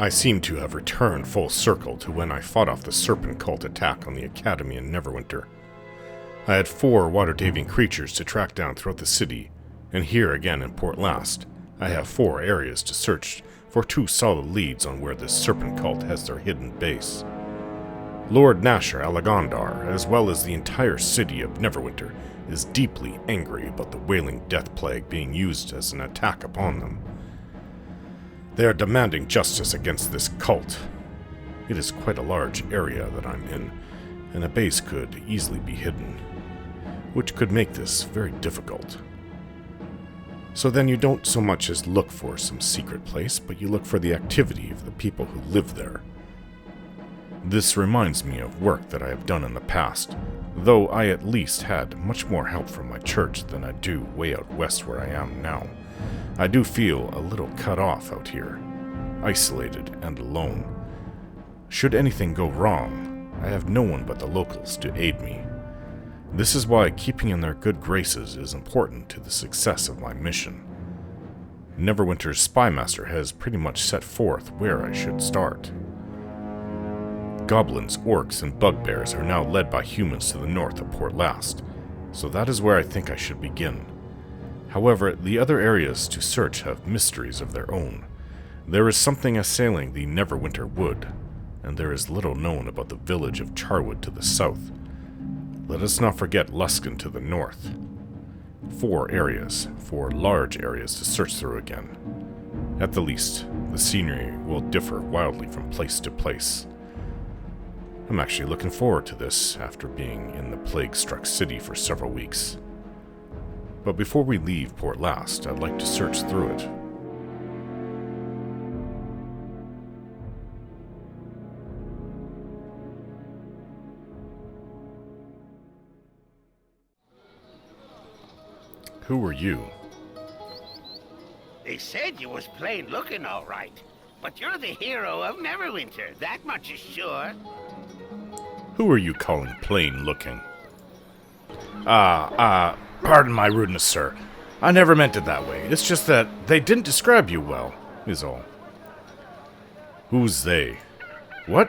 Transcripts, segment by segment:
I seem to have returned full circle to when I fought off the Serpent Cult attack on the Academy in Neverwinter. I had 4 water-daving creatures to track down throughout the city, and here again in Port Llast, I have 4 areas to search for 2 solid leads on where this Serpent Cult has their hidden base. Lord Nasher Alagondar, as well as the entire city of Neverwinter, is deeply angry about the wailing death plague being used as an attack upon them. They are demanding justice against this cult. It is quite a large area that I'm in, and a base could easily be hidden, which could make this very difficult. So then you don't so much as look for some secret place, but you look for the activity of the people who live there. This reminds me of work that I have done in the past, though I at least had much more help from my church than I do way out west where I am now. I do feel a little cut off out here, isolated and alone. Should anything go wrong, I have no one but the locals to aid me. This is why keeping in their good graces is important to the success of my mission. Neverwinter's spymaster has pretty much set forth where I should start. Goblins, orcs, and bugbears are now led by humans to the north of Port Llast, so that is where I think I should begin. However, the other areas to search have mysteries of their own. There is something assailing the Neverwinter Wood, and there is little known about the village of Charwood to the south. Let us not forget Luskan to the north. 4 large areas to search through again. At the least, the scenery will differ wildly from place to place. I'm actually looking forward to this after being in the plague-struck city for several weeks. But before we leave Port Llast, I'd like to search through it. Who are you? They said you was plain looking all right, but you're the hero of Neverwinter, that much is sure. Who are you calling plain looking? Pardon my rudeness, sir. I never meant it that way. It's just that they didn't describe you well, is all. Who's they? What?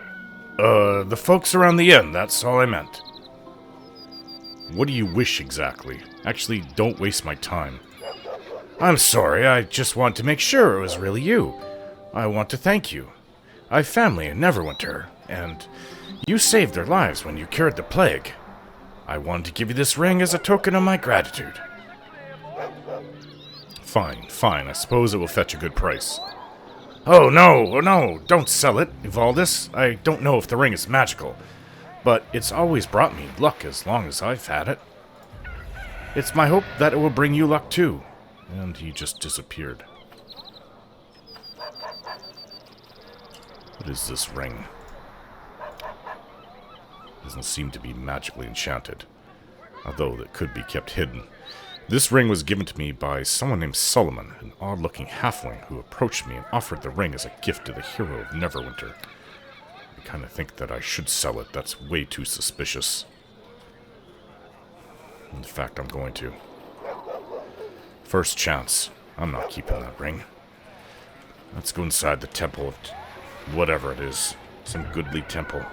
The folks around the inn, that's all I meant. What do you wish exactly? Actually, don't waste my time. I'm sorry, I just want to make sure it was really you. I want to thank you. I've family in Neverwinter, and you saved their lives when you cured the plague. I wanted to give you this ring as a token of my gratitude. Fine. I suppose it will fetch a good price. Oh no, don't sell it, Ivaldis. I don't know if the ring is magical, but it's always brought me luck as long as I've had it. It's my hope that it will bring you luck too. And he just disappeared. What is this ring? Doesn't seem to be magically enchanted, although it could be kept hidden. This ring was given to me by someone named Solomon, an odd-looking halfling who approached me and offered the ring as a gift to the hero of Neverwinter. I kind of think that I should sell it. That's way too suspicious. In fact, I'm going to. First chance. I'm not keeping that ring. Let's go inside the temple of whatever it is. Some goodly temple.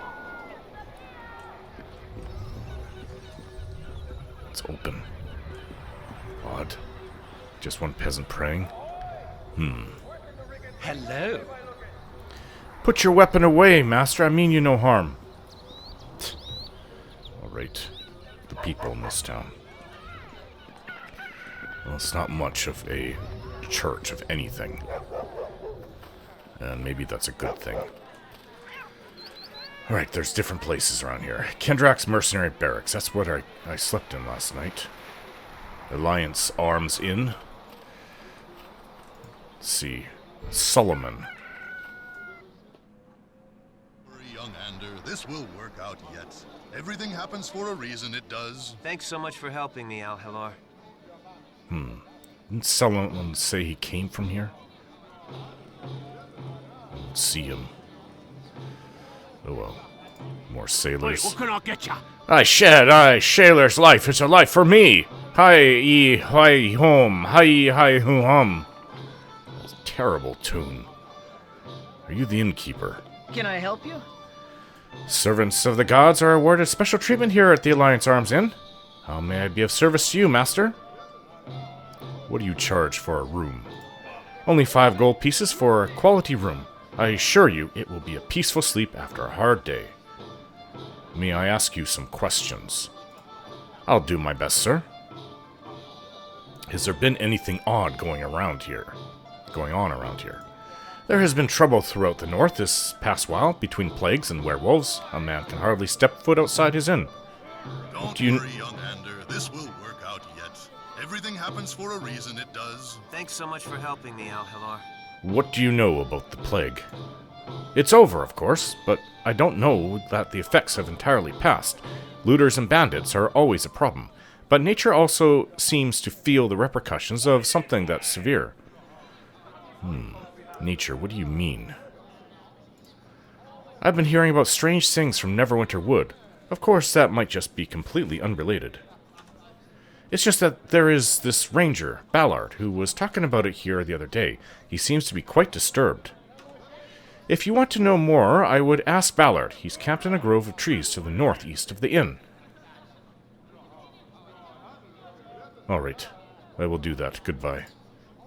It's open. Odd. Just one peasant praying. Hello. Put your weapon away, master. I mean you no harm. Alright. The people in this town. Well, it's not much of a church of anything. And maybe that's a good thing. Alright, there's different places around here. Kendrak's Mercenary Barracks. That's what I slept in last night. Alliance Arms Inn. Let's see. Solomon. Young Ander, this will work out yet. Everything happens for a reason, it does. Thanks so much for helping me, Al-Halar. Didn't Solomon say he came from here? Let's see him. Oh well. More sailors. Wait, what can I get ya? I sailor's life is a life for me. Hi home, hi hum. Terrible tune. Are you the innkeeper? Can I help you? Servants of the gods are awarded special treatment here at the Alliance Arms Inn. How may I be of service to you, master? What do you charge for a room? Only 5 gold pieces for a quality room. I assure you it will be a peaceful sleep after a hard day. May I ask you some questions? I'll do my best, sir. Has there been anything odd going on around here? There has been trouble throughout the north this past while, between plagues and werewolves. A man can hardly step foot outside his inn. Don't worry, young Ander. This will work out yet. Everything happens for a reason, it does. Thanks so much for helping me, Al-Halar. What do you know about the plague? It's over, of course, but I don't know that the effects have entirely passed. Looters and bandits are always a problem, but nature also seems to feel the repercussions of something that's severe. Nature, what do you mean? I've been hearing about strange things from Neverwinter Wood. Of course, that might just be completely unrelated. It's just that there is this ranger, Ballard, who was talking about it here the other day. He seems to be quite disturbed. If you want to know more, I would ask Ballard. He's camped in a grove of trees to the northeast of the inn. All right, I will do that. Goodbye.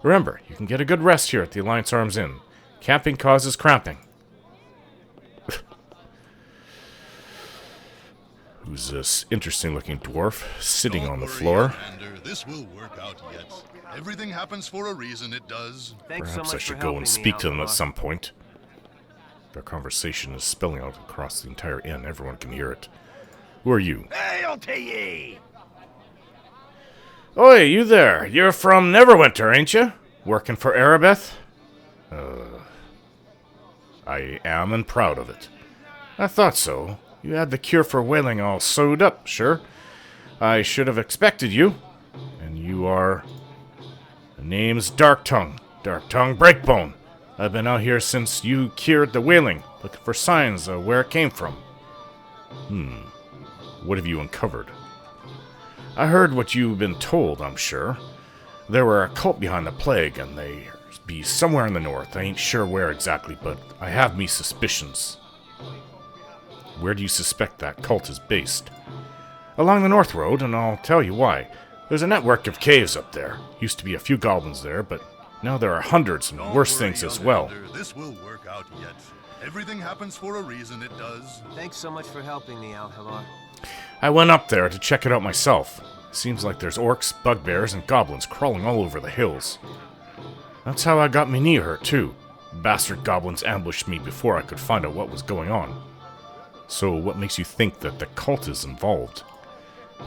Remember, you can get a good rest here at the Alliance Arms Inn. Camping causes cramping. Who's this interesting-looking dwarf sitting on the floor? Ander, this will work out yet. Everything happens for a reason, it does. Thanks so Perhaps much I should for go helping and me, speak to them at Al-Halar. some point. Their conversation is spilling out across the entire inn. Everyone can hear it. Who are you? Hail to ye! Oi, you there. You're from Neverwinter, ain't you? Working for Erebeth? I am, and proud of it. I thought so. You had the cure for wailing all sewed up, sure. I should have expected you. And you are... The name's Darktongue. Darktongue Breakbone. I've been out here since you cured the wailing, looking for signs of where it came from. What have you uncovered? I heard what you've been told, I'm sure. There were a cult behind the plague, and they be somewhere in the north. I ain't sure where exactly, but I have me suspicions. Where do you suspect that cult is based? Along the North Road, and I'll tell you why. There's a network of caves up there. Used to be a few goblins there, but now there are hundreds and Don't worse worry, things as young well. Ander, this will work out yet. Everything happens for a reason, it does. Thanks so much for helping me, Al-Halar. I went up there to check it out myself. Seems like there's orcs, bugbears, and goblins crawling all over the hills. That's how I got my knee hurt, too. Bastard goblins ambushed me before I could find out what was going on. So what makes you think that the cult is involved?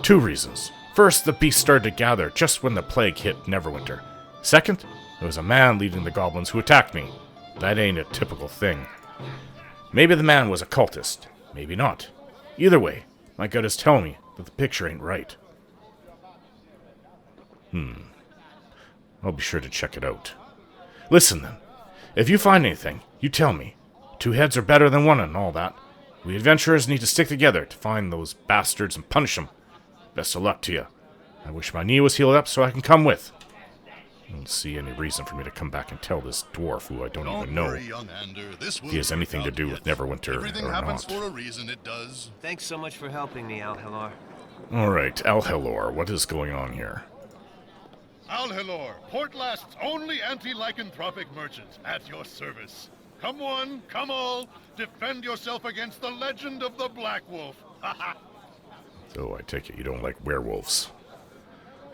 2 reasons. First, the beast started to gather just when the plague hit Neverwinter. Second, there was a man leading the goblins who attacked me. That ain't a typical thing. Maybe the man was a cultist. Maybe not. Either way, my gut is telling me that the picture ain't right. I'll be sure to check it out. Listen then, if you find anything, you tell me. 2 heads are better than 1 and all that. We adventurers need to stick together to find those bastards and punish them. Best of luck to you. I wish my knee was healed up so I can come with. I don't see any reason for me to come back and tell this dwarf who I don't even know worry, young Ander, this will if he has work anything to out do yet. with Neverwinter Everything or happens not. for a reason, it does. Thanks so much for helping me, Al-Halar. Alright, Al-Halar, what is going on here? Al-Halar, Port Llast's only anti-lycanthropic merchant, at your service. Come one, come all, defend yourself against the legend of the Black Wolf. So I take it you don't like werewolves.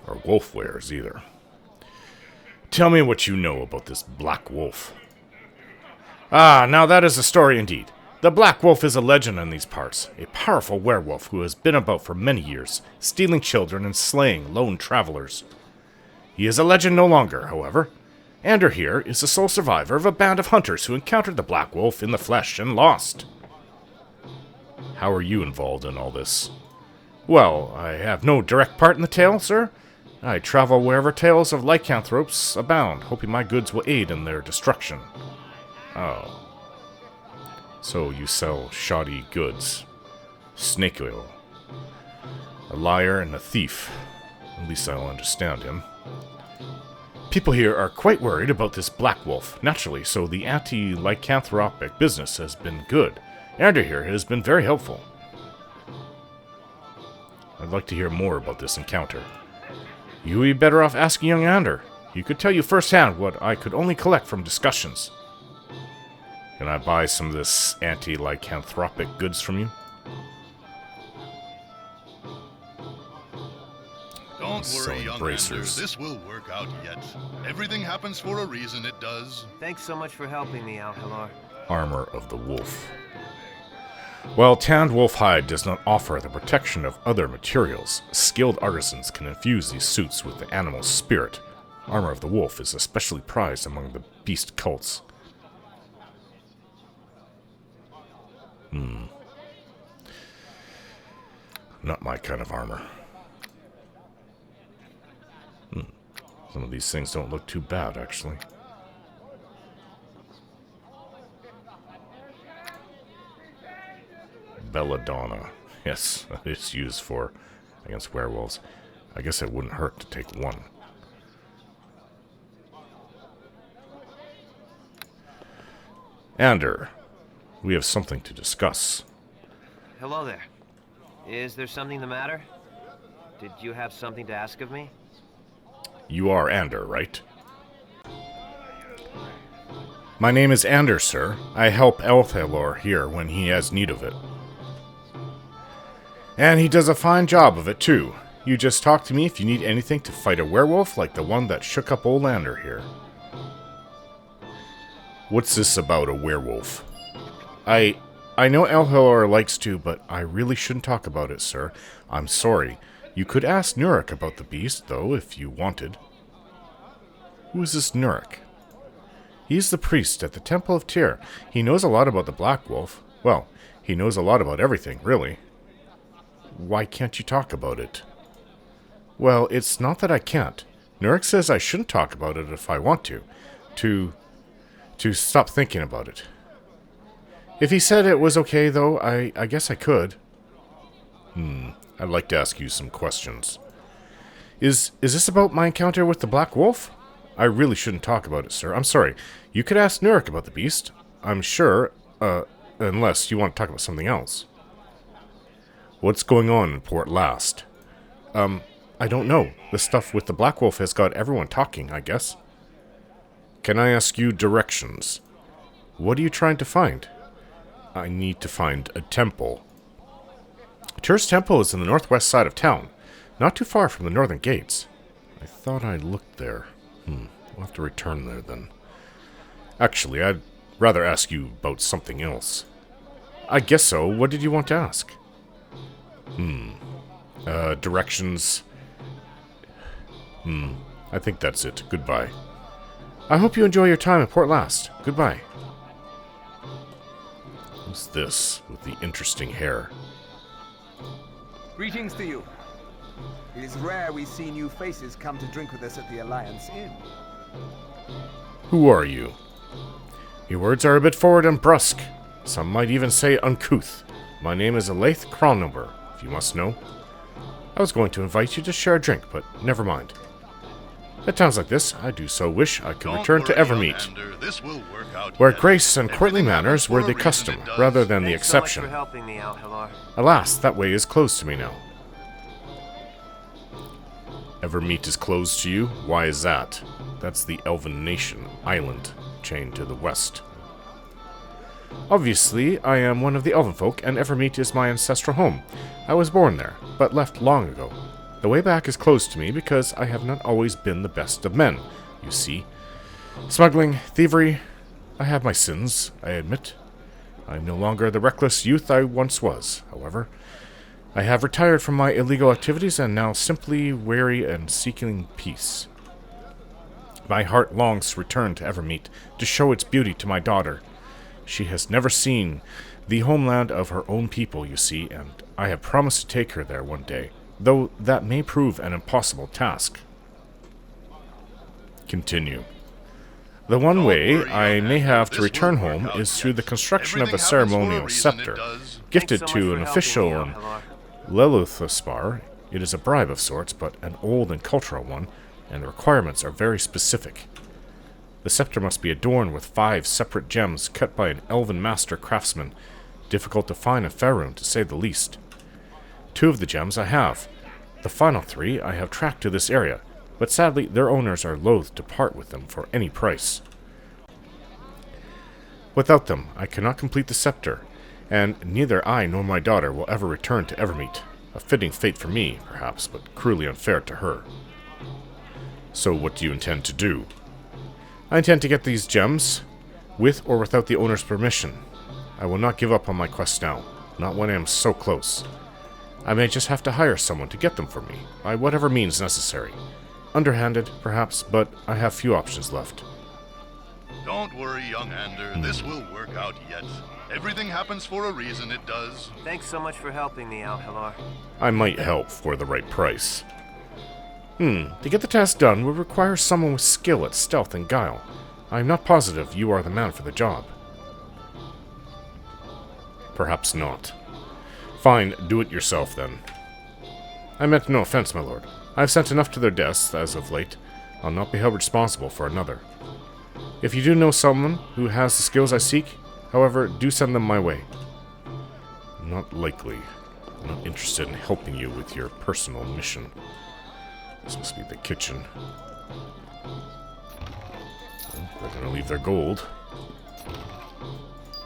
Or wolf wares either. Tell me what you know about this Black Wolf. Ah, now that is a story indeed. The Black Wolf is a legend in these parts, a powerful werewolf who has been about for many years, stealing children and slaying lone travelers. He is a legend no longer, however. Ander here is the sole survivor of a band of hunters who encountered the Black Wolf in the flesh and lost. How are you involved in all this? Well, I have no direct part in the tale, sir. I travel wherever tales of lycanthropes abound, hoping my goods will aid in their destruction. Oh. So you sell shoddy goods. Snake oil. A liar and a thief. At least I'll understand him. People here are quite worried about this black wolf, naturally, so the anti-lycanthropic business has been good. Ander here has been very helpful. I'd like to hear more about this encounter. You would be better off asking young Ander. He could tell you firsthand what I could only collect from discussions. Can I buy some of this anti-lycanthropic goods from you? Don't Selling worry, young bracers. Ander. This will work out yet. Everything happens for a reason, it does. Thanks so much for helping me, Al Halor. Armor of the wolf. While tanned wolf hide does not offer the protection of other materials, skilled artisans can infuse these suits with the animal's spirit. Armor of the wolf is especially prized among the beast cults. Not my kind of armor. Some of these things don't look too bad, actually. Belladonna. Yes, it's used for against werewolves. I guess it wouldn't hurt to take one. Ander, we have something to discuss. Hello there. Is there something the matter? Did you have something to ask of me? You are Ander, right? My name is Ander, sir. I help Al Halor here when he has need of it. And he does a fine job of it, too. You just talk to me if you need anything to fight a werewolf like the one that shook up old Ander here. What's this about a werewolf? I know Al Halor likes to, but I really shouldn't talk about it, sir. I'm sorry. You could ask Nurik about the beast, though, if you wanted. Who is this Nurik? He's the priest at the Temple of Tyr. He knows a lot about the Black Wolf. Well, he knows a lot about everything, really. Why can't you talk about it? Well, it's not that I can't. Nurik says I shouldn't talk about it if I want to. To stop thinking about it. If he said it was okay, though, I guess I could. I'd like to ask you some questions. Is this about my encounter with the Black Wolf? I really shouldn't talk about it, sir. I'm sorry. You could ask Nurik about the beast. I'm sure, unless you want to talk about something else. What's going on in Port Llast? I don't know. The stuff with the Black Wolf has got everyone talking, I guess. Can I ask you directions? What are you trying to find? I need to find a temple. Tyr's temple is in the northwest side of town, not too far from the northern gates. I thought I looked there. We'll have to return there then. Actually, I'd rather ask you about something else. I guess so. What did you want to ask? Directions. I think that's it. Goodbye. I hope you enjoy your time at Port Llast. Goodbye. Who's this with the interesting hair? Greetings to you. It is rare we see new faces come to drink with us at the Alliance Inn. Who are you? Your words are a bit forward and brusque. Some might even say uncouth. My name is Elaith Cronumber, if you must know. I was going to invite you to share a drink, but never mind. At times like this, I do so wish I could return to Evermeet, This will work out where yet. grace and courtly Everything manners happens were for the a reason, custom, it does. rather than the Thanks so much exception. for helping me, Al Halor. Alas, that way is closed to me now. Evermeet is closed to you? Why is that? That's the Elven Nation island, chained to the west. Obviously, I am one of the Elven folk, and Evermeet is my ancestral home. I was born there, but left long ago. The way back is closed to me because I have not always been the best of men, you see. Smuggling, thievery, I have my sins, I admit. I am no longer the reckless youth I once was, however. I have retired from my illegal activities and now simply weary and seeking peace. My heart longs to return to Evermeet, to show its beauty to my daughter. She has never seen the homeland of her own people, you see, and I have promised to take her there one day, though that may prove an impossible task. Continue. The one way I may have to return home is through the construction of a ceremonial scepter, gifted Thanks so much to for an helping official me, Al in Halor. Leluthaspar. It is a bribe of sorts, but an old and cultural one, and the requirements are very specific. The scepter must be adorned with 5 separate gems cut by an elven master craftsman, difficult to find in Faerun, to say the least. 2 of the gems I have. The final 3 I have tracked to this area, but sadly their owners are loath to part with them for any price. Without them, I cannot complete the scepter, and neither I nor my daughter will ever return to Evermeet. A fitting fate for me, perhaps, but cruelly unfair to her. So what do you intend to do? I intend to get these gems, with or without the owner's permission. I will not give up on my quest now, not when I am so close. I may just have to hire someone to get them for me, by whatever means necessary. Underhanded, perhaps, but I have few options left. Don't worry, young Ander. This will work out yet. Everything happens for a reason, it does. Thanks so much for helping me out, Halor. I might help for the right price. To get the task done would require someone with skill at stealth and guile. I am not positive you are the man for the job. Perhaps not. Fine, do it yourself then. I meant no offense, my lord. I have sent enough to their desks as of late. I'll not be held responsible for another. If you do know someone who has the skills I seek, however, do send them my way. Not likely. I'm not interested in helping you with your personal mission. This must be the kitchen. Well, they're going to leave their gold.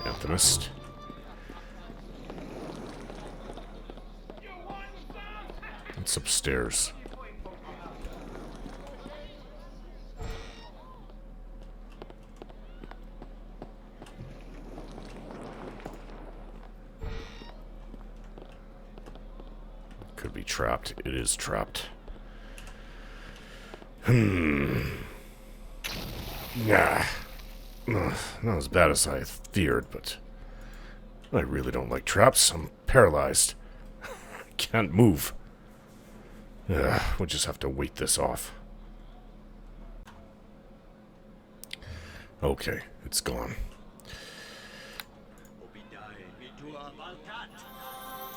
Anthemist. It's upstairs. Could be trapped. It is trapped. Nah. Not as bad as I feared, but I really don't like traps. I'm paralyzed. Can't move. We'll just have to wait this off. Okay, it's gone.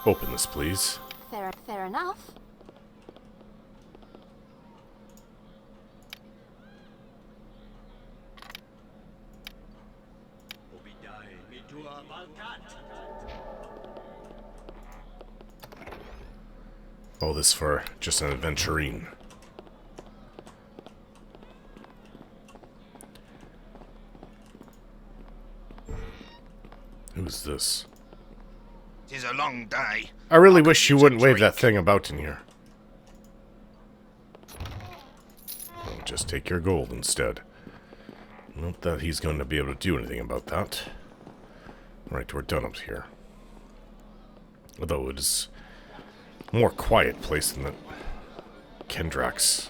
Open this, please. Fair enough. All this for just an adventurine. Who's this? 'Tis a long day. I really wish you wouldn't wave that thing about in here. I'll just take your gold instead. Not that he's going to be able to do anything about that. Right, we're done up here. Although it is a more quiet place than the Kendrax.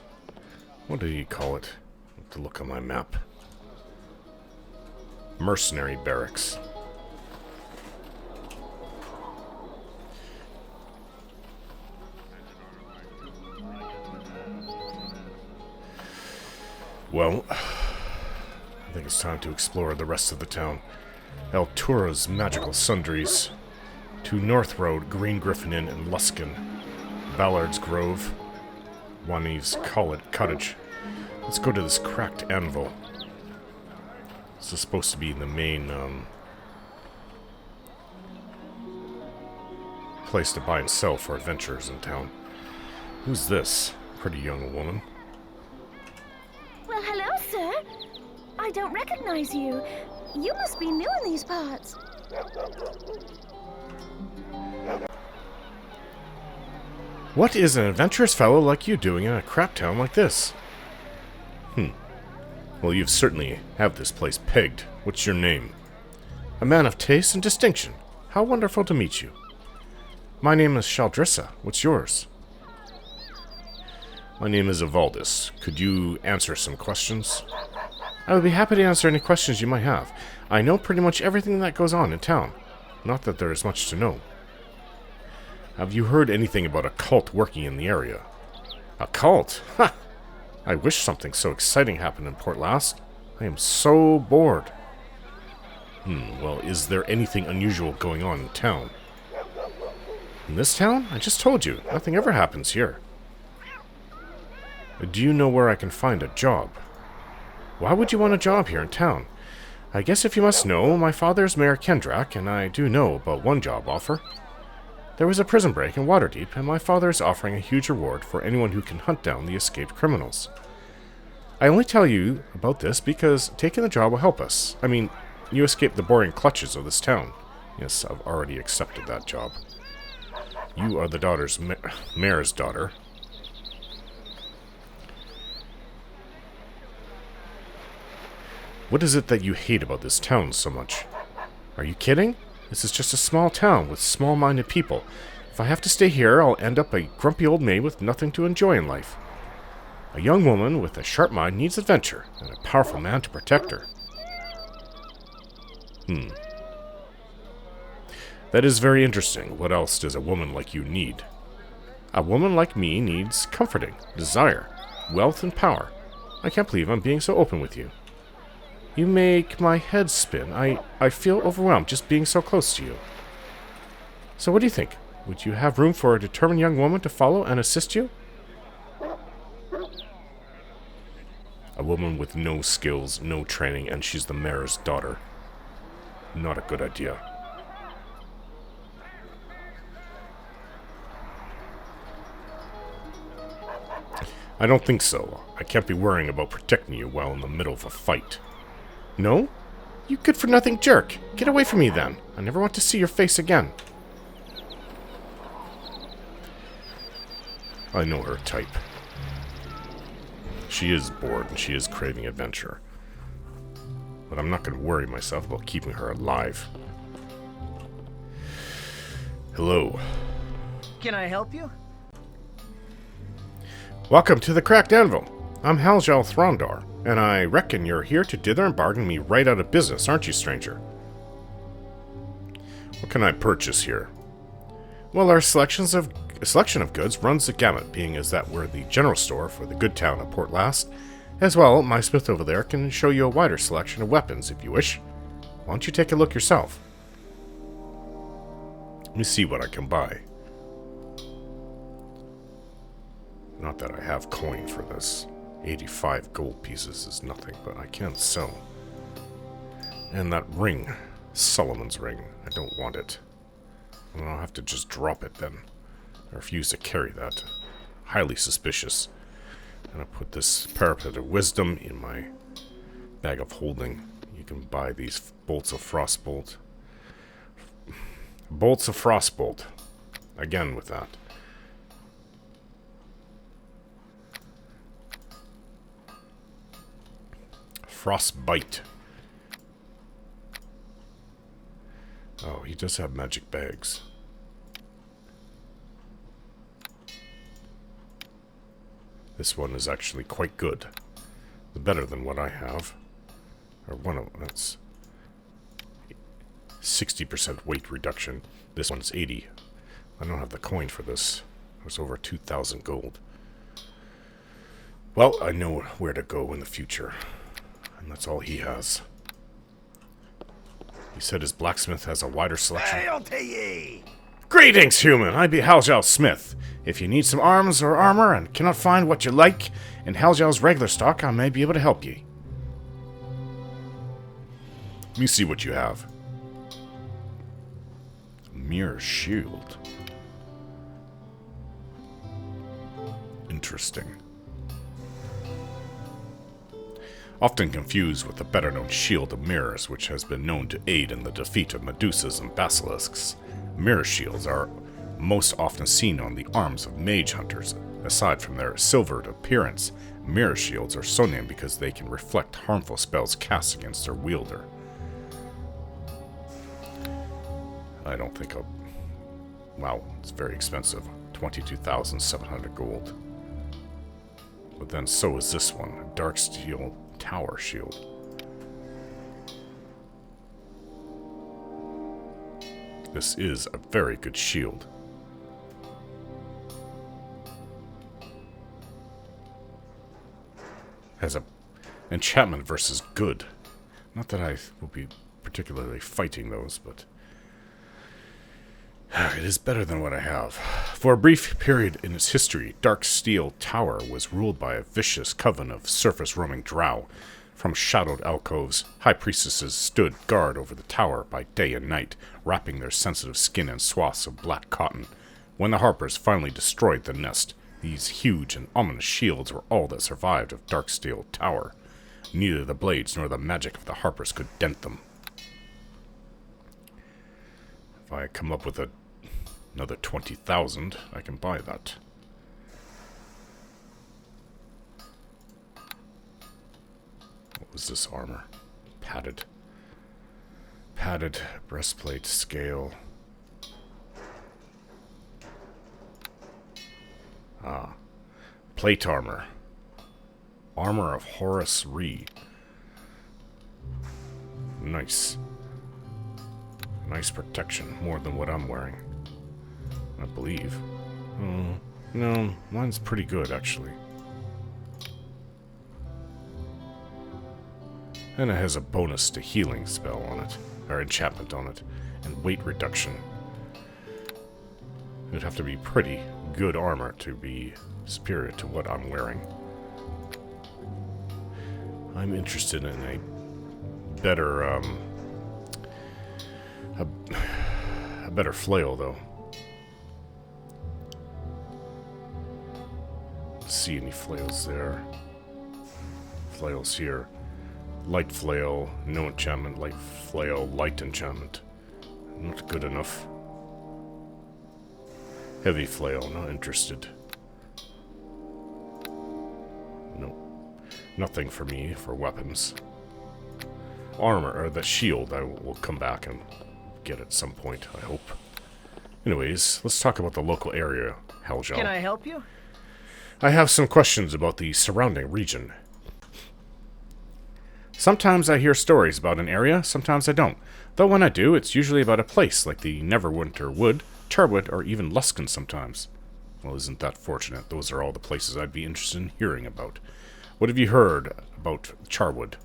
What did he call it? I have to look on my map. Mercenary barracks. Well, I think it's time to explore the rest of the town. Altura's magical sundries. To North Road, Green Griffin Inn, and Luskin. Ballard's Grove. Waneve's Cottage. Let's go to this Cracked Anvil. This is supposed to be the main, place to buy and sell for adventurers in town. Who's this? Pretty young woman. Well, hello, sir. I don't recognize you. You must be new in these parts. What is an adventurous fellow like you doing in a crap town like this? Well, you certainly have this place pegged. What's your name? A man of taste and distinction. How wonderful to meet you. My name is Shaldrissa. What's yours? My name is Evaldis. Could you answer some questions? I would be happy to answer any questions you might have. I know pretty much everything that goes on in town. Not that there is much to know. Have you heard anything about a cult working in the area? A cult? Ha! I wish something so exciting happened in Port Llast. I am so bored. Well, is there anything unusual going on in town? In this town? I just told you, nothing ever happens here. Do you know where I can find a job? Why would you want a job here in town? I guess if you must know, my father's Mayor Kendrak, and I do know about one job offer. There was a prison break in Waterdeep, and my father is offering a huge reward for anyone who can hunt down the escaped criminals. I only tell you about this because taking the job will help us. I mean, you escaped the boring clutches of this town. Yes, I've already accepted that job. You are the mayor's daughter. What is it that you hate about this town so much? Are you kidding? This is just a small town with small-minded people. If I have to stay here, I'll end up a grumpy old maid with nothing to enjoy in life. A young woman with a sharp mind needs adventure, and a powerful man to protect her. That is very interesting. What else does a woman like you need? A woman like me needs comforting, desire, wealth, and power. I can't believe I'm being so open with you. You make my head spin. I feel overwhelmed just being so close to you. So what do you think? Would you have room for a determined young woman to follow and assist you? A woman with no skills, no training, and she's the mayor's daughter. Not a good idea. I don't think so. I can't be worrying about protecting you while in the middle of a fight. No? You good-for-nothing jerk. Get away from me, then. I never want to see your face again. I know her type. She is bored, and she is craving adventure. But I'm not going to worry myself about keeping her alive. Hello. Can I help you? Welcome to the Cracked Anvil. I'm Haljal Throndor, and I reckon you're here to dither and bargain me right out of business, aren't you, stranger? What can I purchase here? Well, our selection of goods runs the gamut, being as that we're the general store for the good town of Port Llast. As well, my smith over there can show you a wider selection of weapons if you wish. Why don't you take a look yourself? Let me see what I can buy. Not that I have coin for this. 85 gold pieces is nothing, but I can sell. And that ring, Solomon's ring, I don't want it. Well, I'll have to just drop it then. I refuse to carry that. Highly suspicious. I'm gonna put this parapet of wisdom in my bag of holding. You can buy these bolts of frostbolt. Bolts of frostbolt. Again with that. Frostbite. Oh, he does have magic bags. This one is actually quite good. Better than what I have. Or one of them. That's 60% weight reduction. This one's 80. I don't have the coin for this. It was over 2,000 gold. Well, I know where to go in the future. And that's all he has. He said his blacksmith has a wider selection. Hail to ye! Greetings, human! I be Haljal Smith. If you need some arms or armor and cannot find what you like in Haljal's regular stock, I may be able to help ye. Let me see what you have. Mirror shield. Interesting. Often confused with the better-known shield of mirrors, which has been known to aid in the defeat of Medusas and basilisks, mirror shields are most often seen on the arms of mage hunters. Aside from their silvered appearance, mirror shields are so named because they can reflect harmful spells cast against their wielder. I don't think I'll... Wow, it's very expensive. 22,700 gold. But then so is this one, a dark steel tower shield. This is a very good shield. Has a enchantment versus good. Not that I will be particularly fighting those, but It is better than what I have. For a brief period in its history, Darksteel Tower was ruled by a vicious coven of surface-roaming drow. From shadowed alcoves, high priestesses stood guard over the tower by day and night, wrapping their sensitive skin in swaths of black cotton. When the Harpers finally destroyed the nest, these huge and ominous shields were all that survived of Darksteel Tower. Neither the blades nor the magic of the Harpers could dent them. If I come up with another 20,000, I can buy that. What was this armor? Padded. Padded breastplate scale. Ah. Plate armor. Armor of Horus Re. Nice. Nice protection, more than what I'm wearing. I believe. No, mine's pretty good, actually. And it has a bonus to healing spell on it, or enchantment on it, and weight reduction. It'd have to be pretty good armor to be superior to what I'm wearing. I'm interested in a better, a better flail, though. Let's see any flails there. Flails here. Light flail, no enchantment. Light flail, light enchantment. Not good enough. Heavy flail, not interested. Nope. Nothing for me for weapons. Armor, or the shield, I will come back and get at some point, I hope. Anyways, let's talk about the local area, Helgel. Can I help you? I have some questions about the surrounding region. Sometimes I hear stories about an area, sometimes I don't. Though when I do, it's usually about a place like the Neverwinter Wood, Charwood, or even Luskan sometimes. Well, isn't that fortunate? Those are all the places I'd be interested in hearing about. What have you heard about Charwood?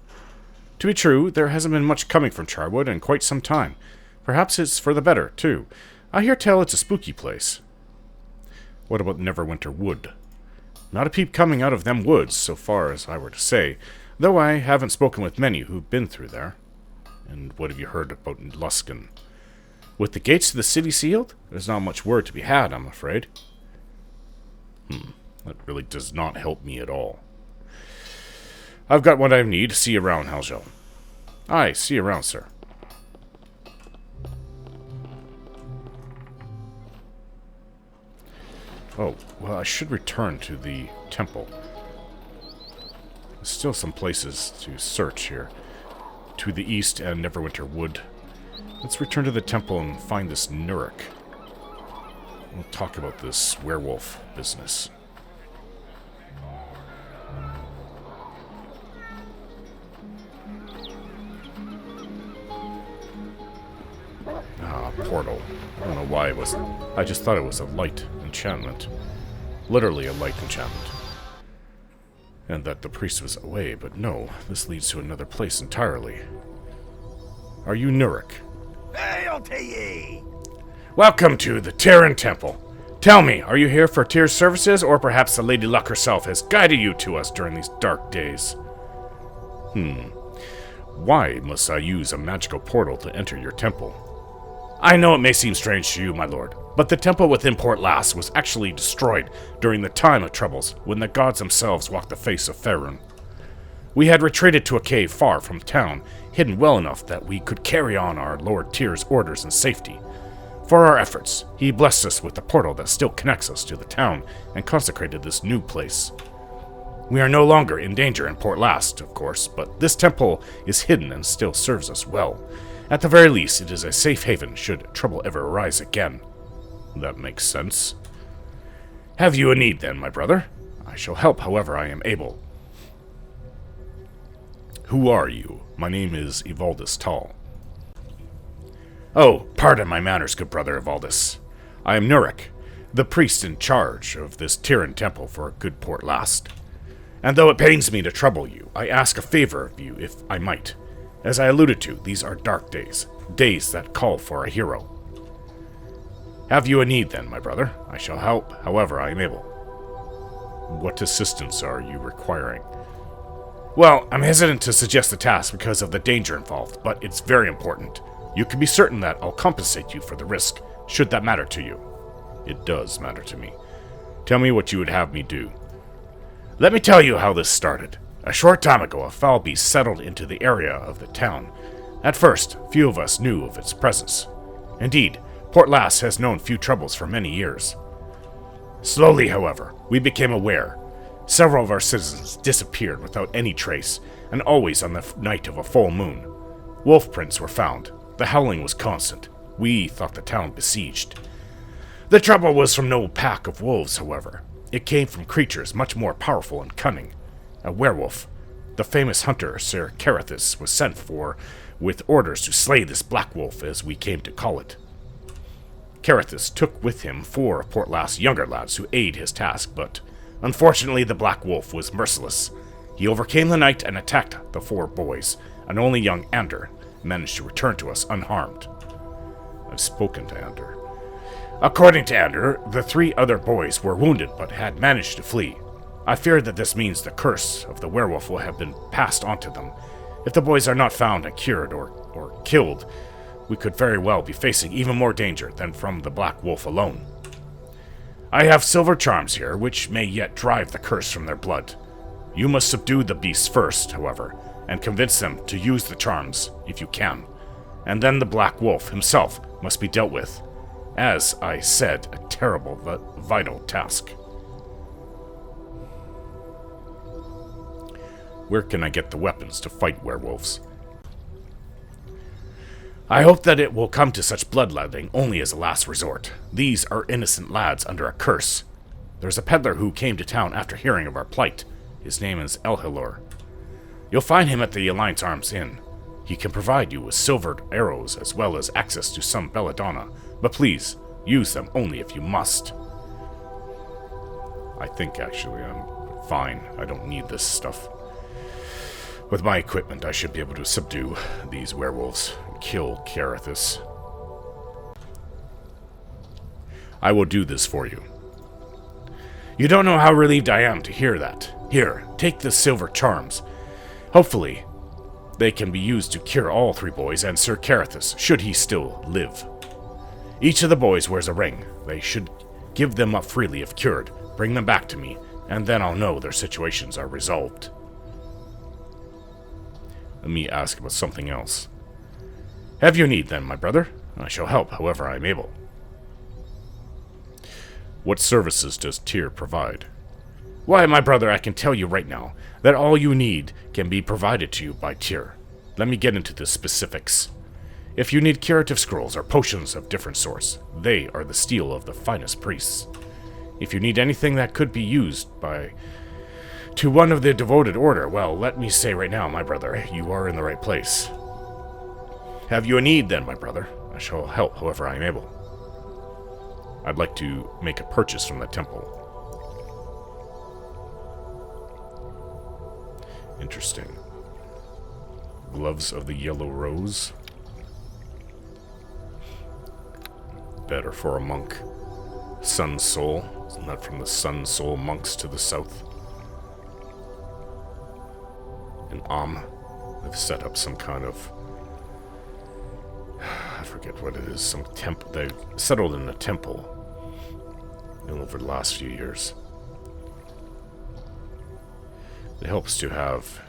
To be true, there hasn't been much coming from Charwood in quite some time. Perhaps it's for the better, too. I hear tell it's a spooky place. What about Neverwinter Wood? Not a peep coming out of them woods, so far as I were to say, though I haven't spoken with many who've been through there. And what have you heard about Luskan? With the gates to the city sealed, there's not much word to be had, I'm afraid. That really does not help me at all. I've got what I need. See you around, Helgel. Aye, see you around, sir. Oh, well, I should return to the temple. There's still some places to search here. To the east and Neverwinter Wood. Let's return to the temple and find this Nurek. We'll talk about this werewolf business. Ah, portal. I don't know why it wasn't. I just thought it was a light enchantment. Literally a light enchantment. And that the priest was away, but no, this leads to another place entirely. Are you Nurek? Hail to ye! Welcome to the Terran Temple. Tell me, are you here for Tyr's services, or perhaps the Lady Luck herself has guided you to us during these dark days? Why must I use a magical portal to enter your temple? I know it may seem strange to you, my lord, but the temple within Port Llast was actually destroyed during the time of troubles, when the gods themselves walked the face of Faerun. We had retreated to a cave far from town, hidden well enough that we could carry on our Lord Tyr's orders in safety. For our efforts, he blessed us with the portal that still connects us to the town and consecrated this new place. We are no longer in danger in Port Llast, of course, but this temple is hidden and still serves us well. At the very least, it is a safe haven should trouble ever arise again. That makes sense. Have you a need then, my brother? I shall help however I am able. Who are you? My name is Evaldus Tall. Oh, pardon my manners, good brother Evaldus. I am Nurek, the priest in charge of this Tyran temple for good Port Llast. And though it pains me to trouble you, I ask a favor of you, if I might. As I alluded to, these are dark days, days that call for a hero. Have you a need, then, my brother? I shall help however I am able. What assistance are you requiring? Well, I'm hesitant to suggest the task because of the danger involved, but it's very important. You can be certain that I'll compensate you for the risk, should that matter to you. It does matter to me. Tell me what you would have me do. Let me tell you how this started. A short time ago, a foul beast settled into the area of the town. At first, few of us knew of its presence. Indeed, Port Llast has known few troubles for many years. Slowly, however, we became aware. Several of our citizens disappeared without any trace, and always on the night of a full moon. Wolf prints were found. The howling was constant. We thought the town besieged. The trouble was from no pack of wolves, however. It came from creatures much more powerful and cunning. A werewolf. The famous hunter, Sir Carithus, was sent for with orders to slay this black wolf, as we came to call it. Carithus took with him 4 of Port Llast's younger lads to aid his task, but unfortunately the black wolf was merciless. He overcame the night and attacked the 4 boys, and only young Ander managed to return to us unharmed. I've spoken to Ander. According to Ander, the 3 other boys were wounded but had managed to flee. I fear that this means the curse of the werewolf will have been passed on to them. If the boys are not found and cured or killed, we could very well be facing even more danger than from the black wolf alone. I have silver charms here, which may yet drive the curse from their blood. You must subdue the beasts first, however, and convince them to use the charms, if you can. And then the black wolf himself must be dealt with. As I said, a terrible but vital task. Where can I get the weapons to fight werewolves? I hope that it will come to such bloodletting only as a last resort. These are innocent lads under a curse. There's a peddler who came to town after hearing of our plight. His name is Elhilor. You'll find him at the Alliance Arms Inn. He can provide you with silvered arrows as well as access to some belladonna, but please, use them only if you must. I think actually I'm fine. I don't need this stuff. With my equipment, I should be able to subdue these werewolves and kill Carithus. I will do this for you. You don't know how relieved I am to hear that. Here, take the silver charms. Hopefully, they can be used to cure all 3 boys and Sir Carithus, should he still live. Each of the boys wears a ring. They should give them up freely if cured. Bring them back to me, and then I'll know their situations are resolved. Let me ask about something else. Have you need, then, my brother? I shall help however I am able. What services does Tyr provide? Why, my brother, I can tell you right now that all you need can be provided to you by Tyr. Let me get into the specifics. If you need curative scrolls or potions of different sorts, they are the steel of the finest priests. If you need anything that could be used to one of the devoted order, well, let me say right now, my brother, you are in the right place. Have you a need, then, my brother? I shall help however I am able. I'd like to make a purchase from the temple. Interesting. Gloves of the Yellow Rose. Better for a monk. Sun Soul. Isn't that from the Sun Soul monks to the south? In they've set up some kind of... I forget what it is. Some temple. They've settled in a temple over the last few years. It helps to have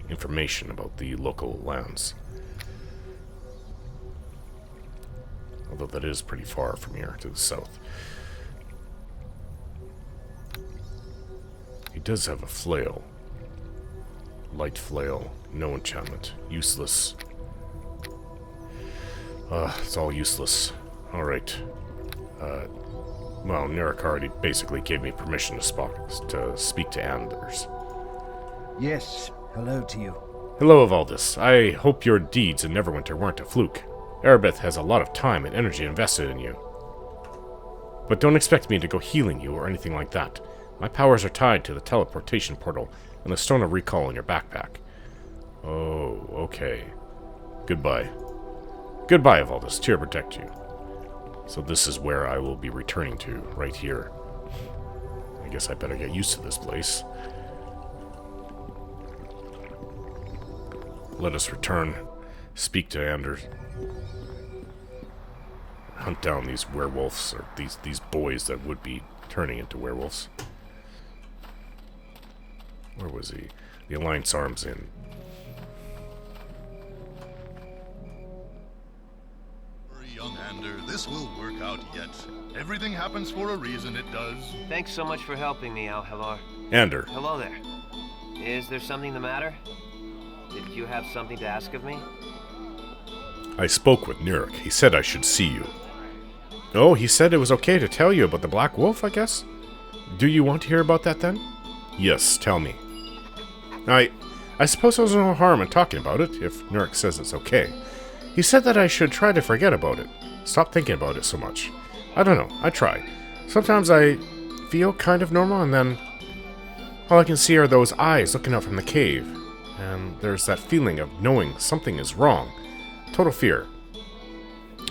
information about the local lands. Although that is pretty far from here to the south. He does have a flail. Light flail. No enchantment. Useless. It's all useless. Alright. Well, Nirik already basically gave me permission to speak to Anders. Yes, hello to you. Hello, Avaldis. I hope your deeds in Neverwinter weren't a fluke. Erebeth has a lot of time and energy invested in you. But don't expect me to go healing you or anything like that. My powers are tied to the teleportation portal and the Stone of Recall in your backpack. Oh, okay. Goodbye. Goodbye, Avaldis. Tyr protect you. So this is where I will be returning to, right here. I guess I better get used to this place. Let us return, speak to Anders, hunt down these werewolves, or these boys that would be turning into werewolves. Where was he? The Alliance Arms Inn. Young Ander, this will work out yet. Everything happens for a reason, it does. Thanks so much for helping me, Al-Halar. Ander. Hello there. Is there something the matter? Did you have something to ask of me? I spoke with Nurek. He said I should see you. Oh, he said it was okay to tell you about the Black Wolf, I guess? Do you want to hear about that then? Yes, tell me. I suppose there's no harm in talking about it, if Nurek says it's okay. He said that I should try to forget about it. Stop thinking about it so much. I don't know, I try. Sometimes I feel kind of normal, and then all I can see are those eyes looking out from the cave. And there's that feeling of knowing something is wrong. Total fear.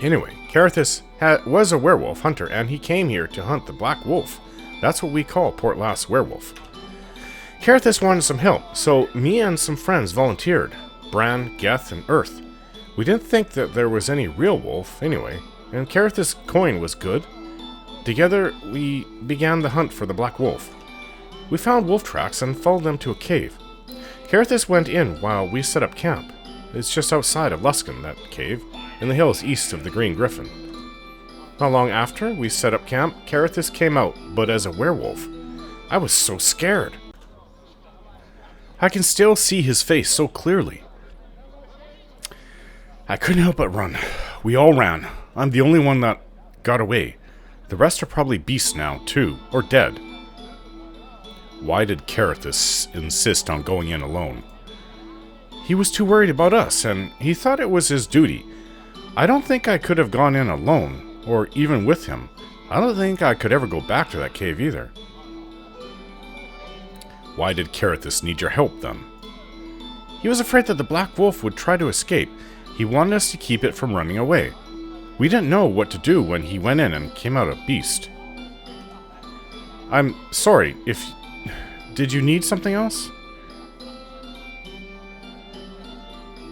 Anyway, Carithus was a werewolf hunter, and he came here to hunt the Black Wolf. That's what we call Port Llast werewolf. Carithus wanted some help, so me and some friends volunteered. Bran, Geth, and Earth. We didn't think that there was any real wolf, anyway, and Carithus' coin was good. Together, we began the hunt for the Black Wolf. We found wolf tracks and followed them to a cave. Carithus went in while we set up camp. It's just outside of Luskan, that cave, in the hills east of the Green Griffin. Not long after we set up camp, Carithus came out, but as a werewolf. I was so scared. I can still see his face so clearly. I couldn't help but run. We all ran. I'm the only one that got away. The rest are probably beasts now, too, or dead. Why did Carithus insist on going in alone? He was too worried about us, and he thought it was his duty. I don't think I could have gone in alone, or even with him. I don't think I could ever go back to that cave either. Why did Carithus need your help, then? He was afraid that the Black Wolf would try to escape. He wanted us to keep it from running away. We didn't know what to do when he went in and came out a beast. I'm sorry, did you need something else?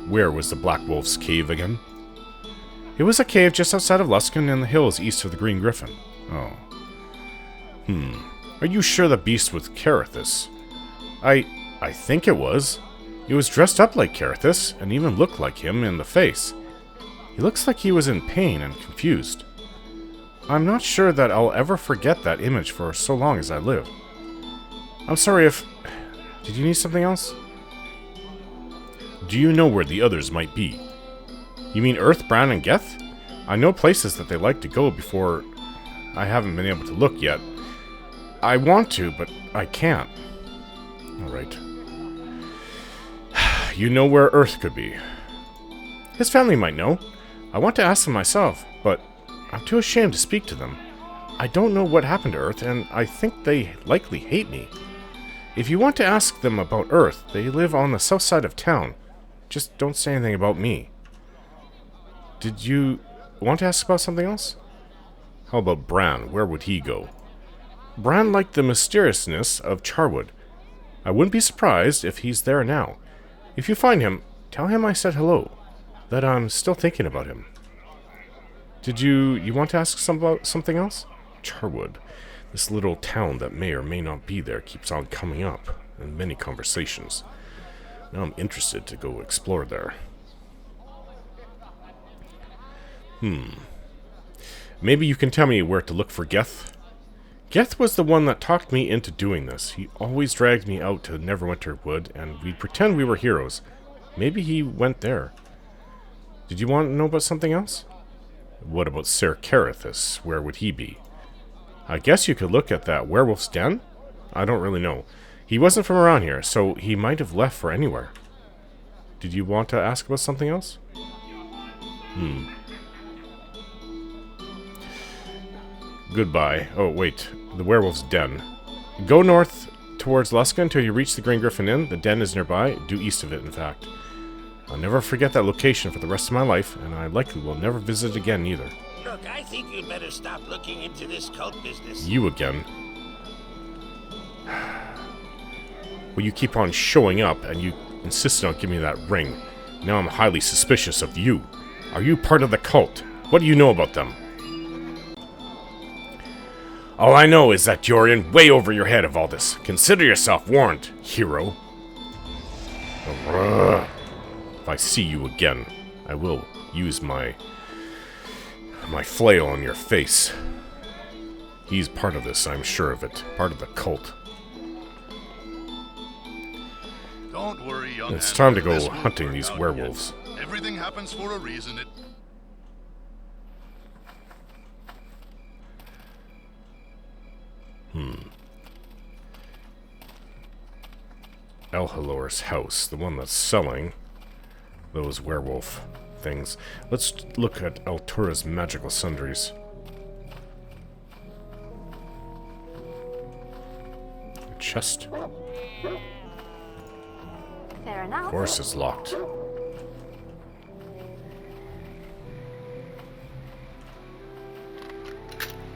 Where was the Black Wolf's cave again? It was a cave just outside of Luskan in the hills east of the Green Griffin. Oh. Are you sure the beast was Carithus? I think it was. He was dressed up like Carithus, and even looked like him in the face. He looks like he was in pain and confused. I'm not sure that I'll ever forget that image for so long as I live. I'm sorry if... Did you need something else? Do you know where the others might be? You mean Earth, Bran, and Geth? I know places that they like to go before... I haven't been able to look yet. I want to, but I can't. Alright. You know where Earth could be. His family might know. I want to ask them myself, but I'm too ashamed to speak to them. I don't know what happened to Earth, and I think they likely hate me. If you want to ask them about Earth, they live on the south side of town. Just don't say anything about me. Did you want to ask about something else? How about Bran? Where would he go? Bran liked the mysteriousness of Charwood. I wouldn't be surprised if he's there now. If you find him, tell him I said hello. That I'm still thinking about him. Did you want to ask about something else? Charwood. This little town that may or may not be there keeps on coming up in many conversations. Now I'm interested to go explore there. Maybe you can tell me where to look for Geth? Geth was the one that talked me into doing this. He always dragged me out to Neverwinter Wood, and we'd pretend we were heroes. Maybe he went there. Did you want to know about something else? What about Ser Carithus? Where would he be? I guess you could look at that werewolf's den? I don't really know. He wasn't from around here, so he might have left for anywhere. Did you want to ask about something else? Goodbye. Oh, wait. The werewolf's den. Go north towards Luskan until you reach the Green Griffin Inn. The den is nearby, due east of it, in fact. I'll never forget that location for the rest of my life, and I likely will never visit it again either. Look, I think you'd better stop looking into this cult business. You again. Well, you keep on showing up, and you insisted on giving me that ring. Now I'm highly suspicious of you. Are you part of the cult? What do you know about them? All I know is that you're in way over your head of all this. Consider yourself warned, hero. If I see you again, I will use my flail on your face. He's part of this, I'm sure of it. Part of the cult. Don't worry, young It's Andrew, time to go this will hunting work these out werewolves. yet. Everything happens for a reason. Elhalor's house, the one that's selling those werewolf things. Let's look at Altura's magical sundries. A chest. Fair enough. Of course it's locked.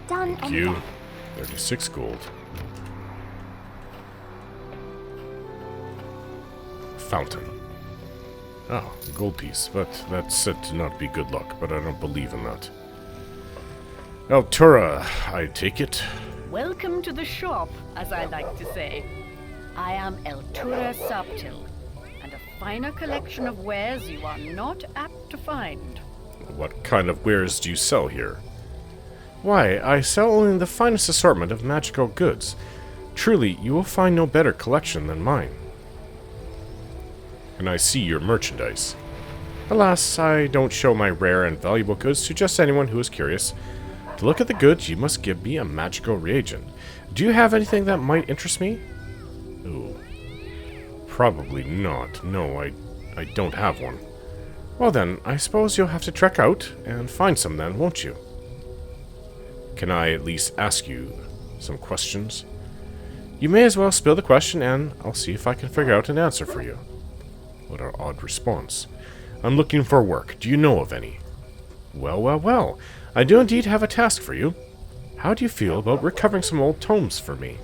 Done. Thank you. 36 gold. Fountain. Oh, a gold piece, but that's said to not be good luck, but I don't believe in that. Altura, I take it. Welcome to the shop, as I like to say. I am Eltura Subtil, and a finer collection of wares you are not apt to find. What kind of wares do you sell here? Why, I sell only the finest assortment of magical goods. Truly, you will find no better collection than mine. And I see your merchandise. Alas, I don't show my rare and valuable goods to just anyone who is curious. To look at the goods, you must give me a magical reagent. Do you have anything that might interest me? Ooh. Probably not. No, I don't have one. Well then, I suppose you'll have to trek out and find some then, won't you? Can I at least ask you some questions? You may as well spill the question and I'll see if I can figure out an answer for you. What an odd response. I'm looking for work. Do you know of any? Well, well, well. I do indeed have a task for you. How do you feel about recovering some old tomes for me?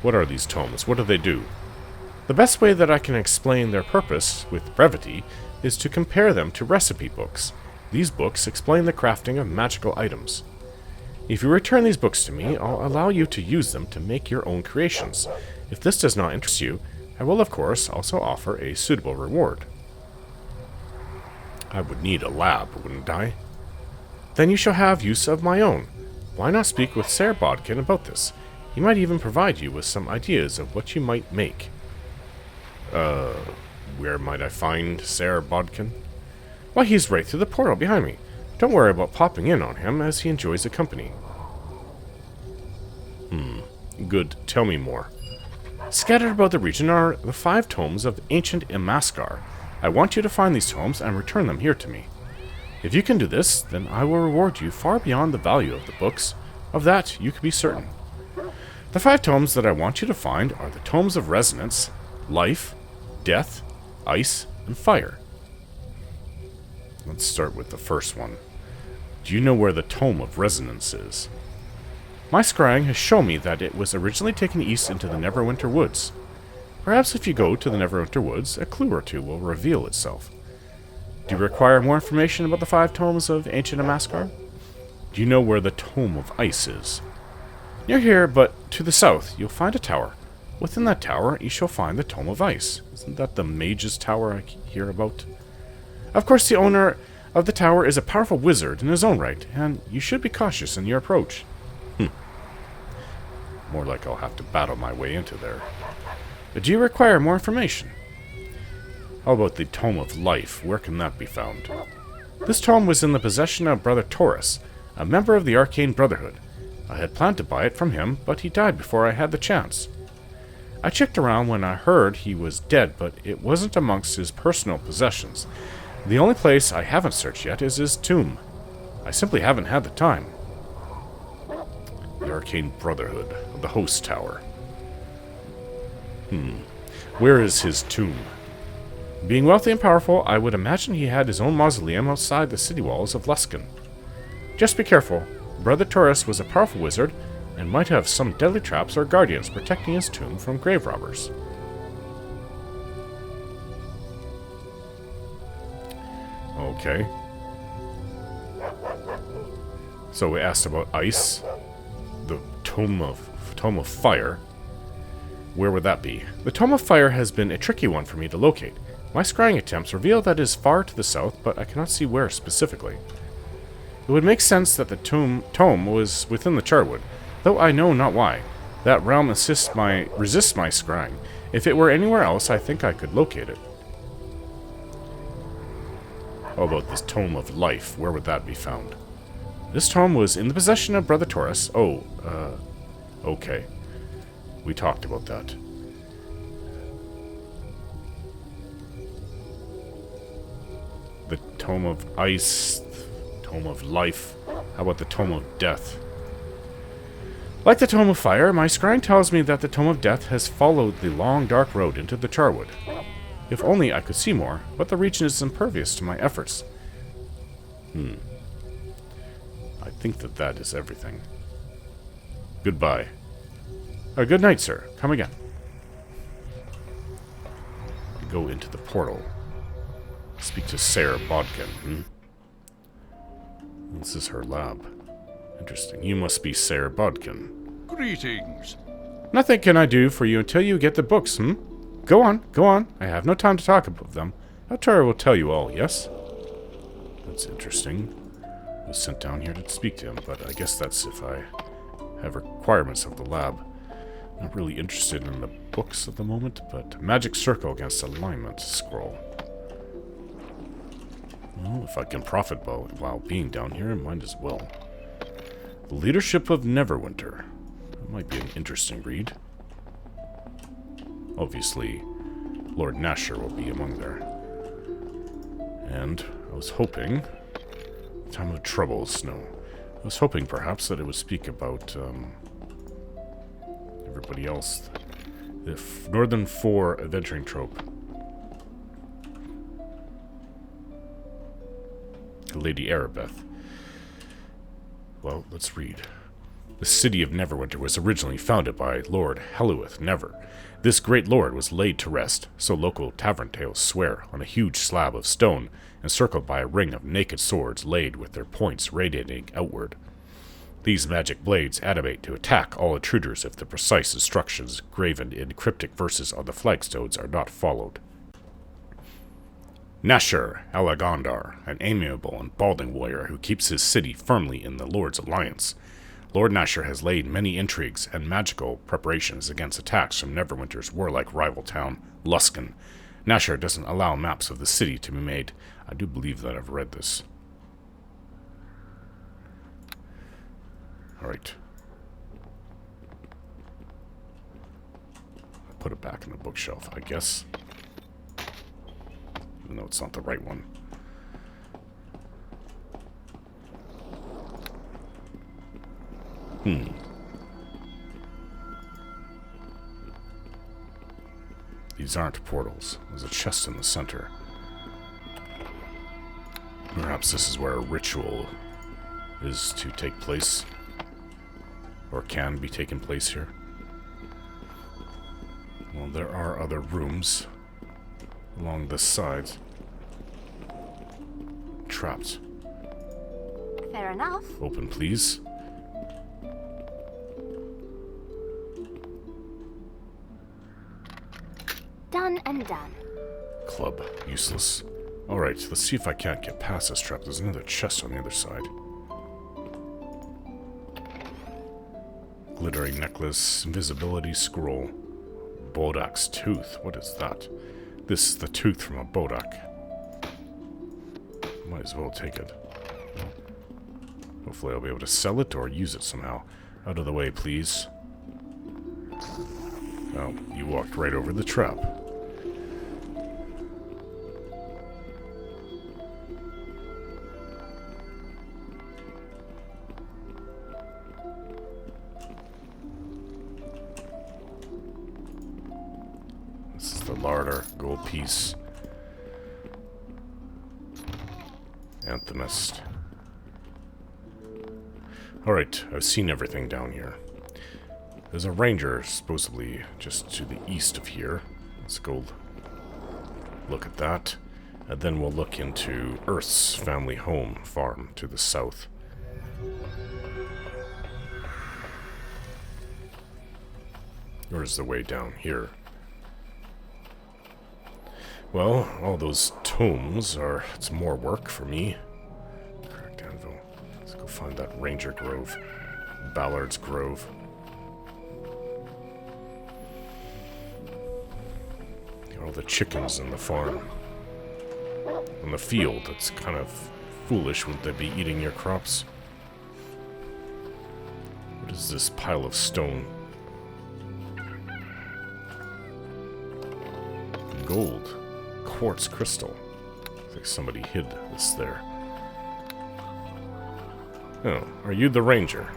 What are these tomes? What do they do? The best way that I can explain their purpose with brevity is to compare them to recipe books. These books explain the crafting of magical items. If you return these books to me, I'll allow you to use them to make your own creations. If this does not interest you, I will, of course, also offer a suitable reward. I would need a lab, wouldn't I? Then you shall have use of my own. Why not speak with Ser Bodkin about this? He might even provide you with some ideas of what you might make. Where might I find Ser Bodkin? Why, he's right through the portal behind me. Don't worry about popping in on him, as he enjoys the company. Good. Tell me more. Scattered about the region are the 5 tomes of ancient Imaskar. I want you to find these tomes and return them here to me. If you can do this, then I will reward you far beyond the value of the books. Of that, you can be certain. The 5 tomes that I want you to find are the Tomes of Resonance, Life, Death, Ice, and Fire. Let's start with the first one. Do you know where the Tome of Resonance is? My scrying has shown me that it was originally taken east into the Neverwinter Woods. Perhaps if you go to the Neverwinter Woods, a clue or two will reveal itself. Do you require more information about the 5 tomes of ancient Imaskar? Do you know where the Tome of Ice is? Near here, but to the south, you'll find a tower. Within that tower, you shall find the Tome of Ice. Isn't that the mage's tower I hear about? Of course, the owner of the tower is a powerful wizard in his own right, and you should be cautious in your approach. More like I'll have to battle my way into there. But do you require more information? How about the Tome of Life? Where can that be found? This tome was in the possession of Brother Taurus, a member of the Arcane Brotherhood. I had planned to buy it from him, but he died before I had the chance. I checked around when I heard he was dead, but it wasn't amongst his personal possessions. The only place I haven't searched yet is his tomb. I simply haven't had the time. The Arcane Brotherhood of the Host Tower. Where is his tomb? Being wealthy and powerful, I would imagine he had his own mausoleum outside the city walls of Luskan. Just be careful. Brother Taurus was a powerful wizard and might have some deadly traps or guardians protecting his tomb from grave robbers. Okay. So we asked about Ice, the Tome of Fire. Where would that be? The Tome of Fire has been a tricky one for me to locate. My scrying attempts reveal that it is far to the south, but I cannot see where specifically. It would make sense that the tome was within the Charwood, though I know not why. That realm resists my scrying. If it were anywhere else, I think I could locate it. How about this Tome of Life? Where would that be found? This tome was in the possession of Brother Taurus. Okay. We talked about that. The Tome of Ice, Tome of Life. How about the Tome of Death? Like the Tome of Fire, my scrying tells me that the Tome of Death has followed the long dark road into the Charwood. If only I could see more, but the region is impervious to my efforts. I think that is everything. Goodbye. Good night, sir. Come again. Go into the portal. Speak to Sarah Bodkin. This is her lab. Interesting. You must be Sarah Bodkin. Greetings. Nothing can I do for you until you get the books, Go on. I have no time to talk about them. Altura will tell you all, yes? That's interesting. I was sent down here to speak to him, but I guess that's if I have requirements of the lab. Not really interested in the books at the moment, but magic circle against alignment scroll. Well, if I can profit while being down here, I might as well. The Leadership of Neverwinter. That might be an interesting read. Obviously, Lord Nasher will be among there. And I was hoping... Time of Troubles, no. I was hoping perhaps that it would speak about everybody else. The Northern Four adventuring trope. Lady Arabeth. Well, let's read. The city of Neverwinter was originally founded by Lord Helluith Never. This great lord was laid to rest, so local tavern tales swear, on a huge slab of stone, encircled by a ring of naked swords laid with their points radiating outward. These magic blades animate to attack all intruders if the precise instructions graven in cryptic verses on the flagstones are not followed. Nasher Alagandar, an amiable and balding warrior who keeps his city firmly in the Lord's alliance. Lord Nasher has laid many intrigues and magical preparations against attacks from Neverwinter's warlike rival town, Luskan. Nasher doesn't allow maps of the city to be made. I do believe that I've read this. Alright. I'll put it back in the bookshelf, I guess. Even though it's not the right one. These aren't portals. There's a chest in the center. Perhaps this is where a ritual is to take place. Or can be taking place here. Well, there are other rooms along the sides. Trapped. Fair enough. Open, please. Done and done. Club. Useless. Alright, let's see if I can't get past this trap. There's another chest on the other side. Glittering necklace. Invisibility scroll. Bodak's tooth. What is that? This is the tooth from a Bodak. Might as well take it. Hopefully I'll be able to sell it or use it somehow. Out of the way, please. Oh, you walked right over the trap. This is the larder, gold piece. Anthemist. Alright, I've seen everything down here. There's a ranger supposedly just to the east of here. Let's go look at that. And then we'll look into Earth's family home farm to the south. Where's the way down here? Well, all those tomes are... it's more work for me. Cracked Anvil. Let's go find that Ranger Grove. Ballard's Grove. All the chickens in the farm. On the field, it's kind of foolish, wouldn't they be eating your crops? What is this pile of stone? Gold. Quartz crystal. Looks like somebody hid this there. Oh, are you the ranger?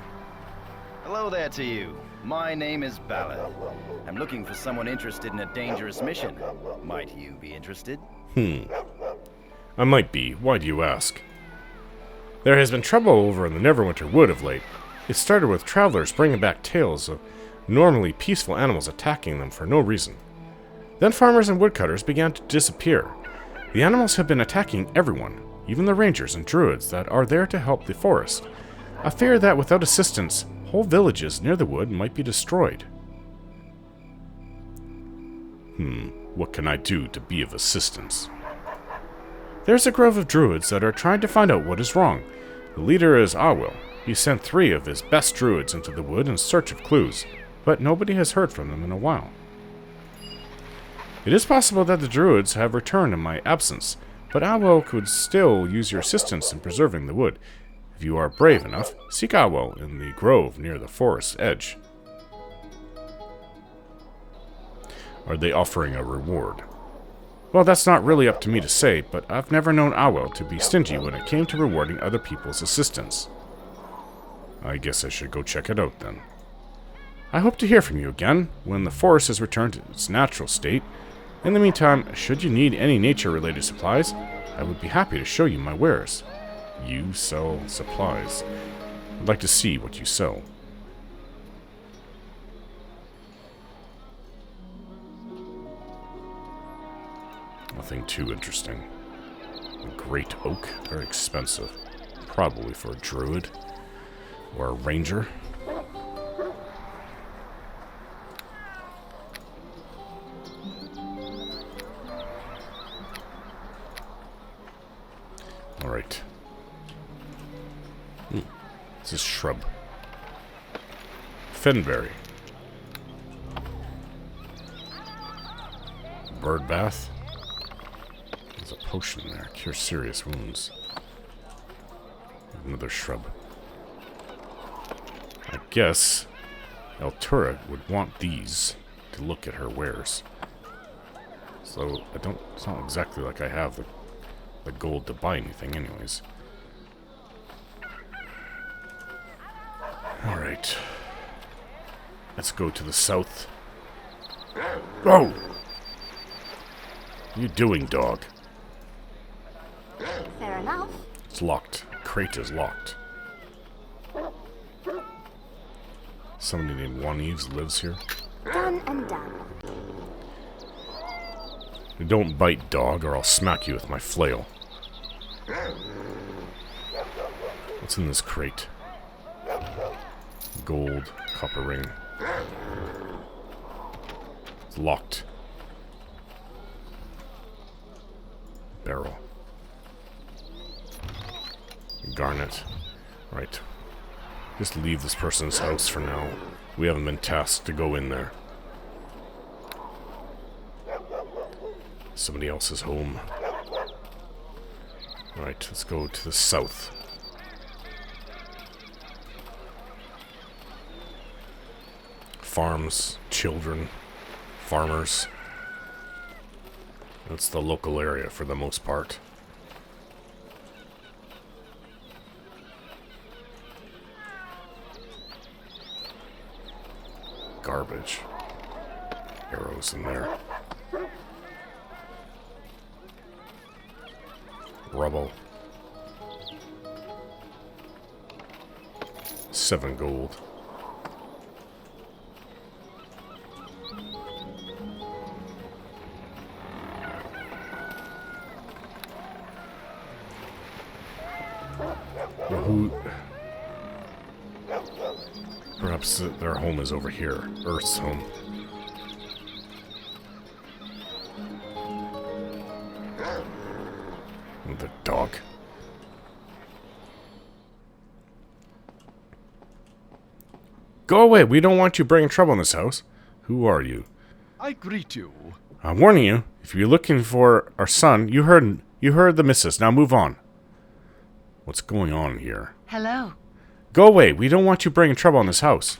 Hello there to you. My name is Ballard. I'm looking for someone interested in a dangerous mission. Might you be interested? I might be. Why do you ask? There has been trouble over in the Neverwinter Wood of late. It started with travelers bringing back tales of normally peaceful animals attacking them for no reason. Then farmers and woodcutters began to disappear. The animals have been attacking everyone, even the rangers and druids that are there to help the forest. I fear that without assistance, whole villages near the wood might be destroyed. What can I do to be of assistance? There's a grove of druids that are trying to find out what is wrong. The leader is Awil. He sent 3 of his best druids into the wood in search of clues, but nobody has heard from them in a while. It is possible that the druids have returned in my absence, but Awil could still use your assistance in preserving the wood. If you are brave enough, seek Awil in the grove near the forest's edge. Are they offering a reward? Well, that's not really up to me to say, but I've never known Awil to be stingy when it came to rewarding other people's assistance. I guess I should go check it out then. I hope to hear from you again when the forest has returned to its natural state. In the meantime, should you need any nature-related supplies, I would be happy to show you my wares. You sell supplies. I'd like to see what you sell. Nothing too interesting. A great oak, very expensive. Probably for a druid. Or a ranger. Alright. This is shrub. Fenberry. Bird bath. There's a potion there. Cure serious wounds. Another shrub. I guess Eltura would want these to look at her wares. So it's not exactly like I have the gold to buy anything anyways. Alright. Let's go to the south. Oh! What are you doing, dog? Fair enough. It's locked. The crate is locked. Somebody named Juan Eves lives here. Done and done. Don't bite, dog, or I'll smack you with my flail. What's in this crate? Gold, copper ring. It's locked. Barrel. Garnet. Right. Just leave this person's house for now. We haven't been tasked to go in there. Somebody else's home. Alright, let's go to the south. Farms, children, farmers. That's the local area for the most part. Garbage. Arrows in there. Rubble. 7 gold. Who? Perhaps their home is over here. Earth's home. The dog. Go away. We don't want you bringing trouble in this house. Who are you? I greet you. I'm warning you. If you're looking for our son, you heard the missus. Now move on. What's going on here? Hello. Go away. We don't want you bringing trouble in this house.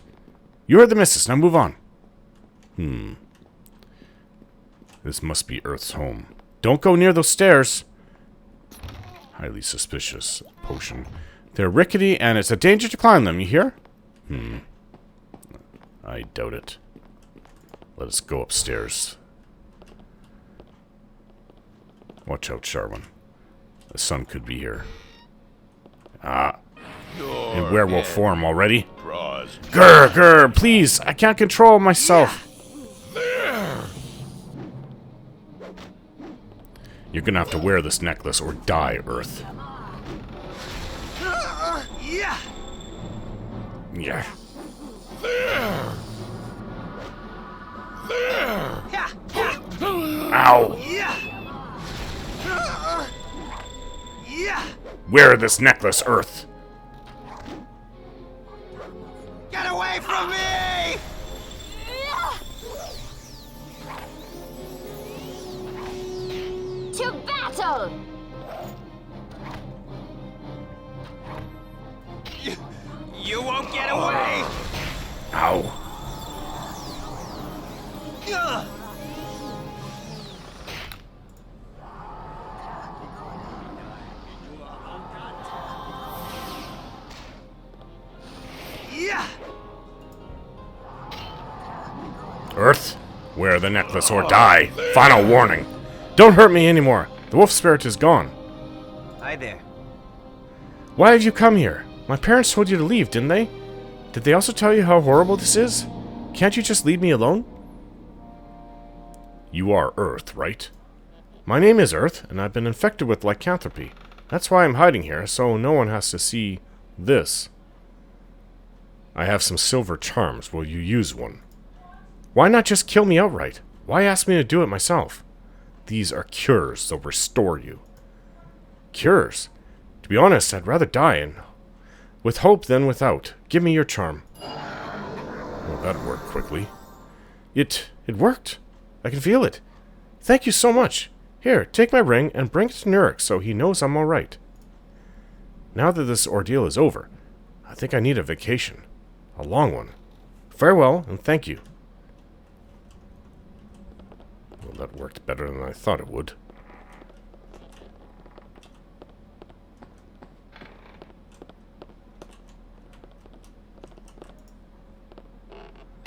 You heard the missus. Now move on. This must be Earth's home. Don't go near those stairs. Highly suspicious potion. They're rickety and it's a danger to climb them, you hear? I doubt it. Let us go upstairs. Watch out, Sharwin. The sun could be here. In werewolf form already. Grr, grr, please. I can't control myself. You're gonna have to wear this necklace or die, Earth. Yeah. Ow. Wear this necklace, Earth. Get away from me! To battle! You won't get away! Ow. Earth, wear the necklace or die. Final warning. Don't hurt me anymore. The wolf spirit is gone. Hi there. Why have you come here? My parents told you to leave, didn't they? Did they also tell you how horrible this is? Can't you just leave me alone? You are Earth, right? My name is Earth, and I've been infected with lycanthropy. That's why I'm hiding here, so no one has to see this. I have some silver charms. Will you use one? Why not just kill me outright? Why ask me to do it myself? These are cures. They'll restore you. Cures? To be honest, I'd rather die with hope than without. Give me your charm. Well, that worked quickly. It worked. I can feel it. Thank you so much. Here, take my ring and bring it to Nurik so he knows I'm alright. Now that this ordeal is over, I think I need a vacation. A long one. Farewell, and thank you. Well, that worked better than I thought it would.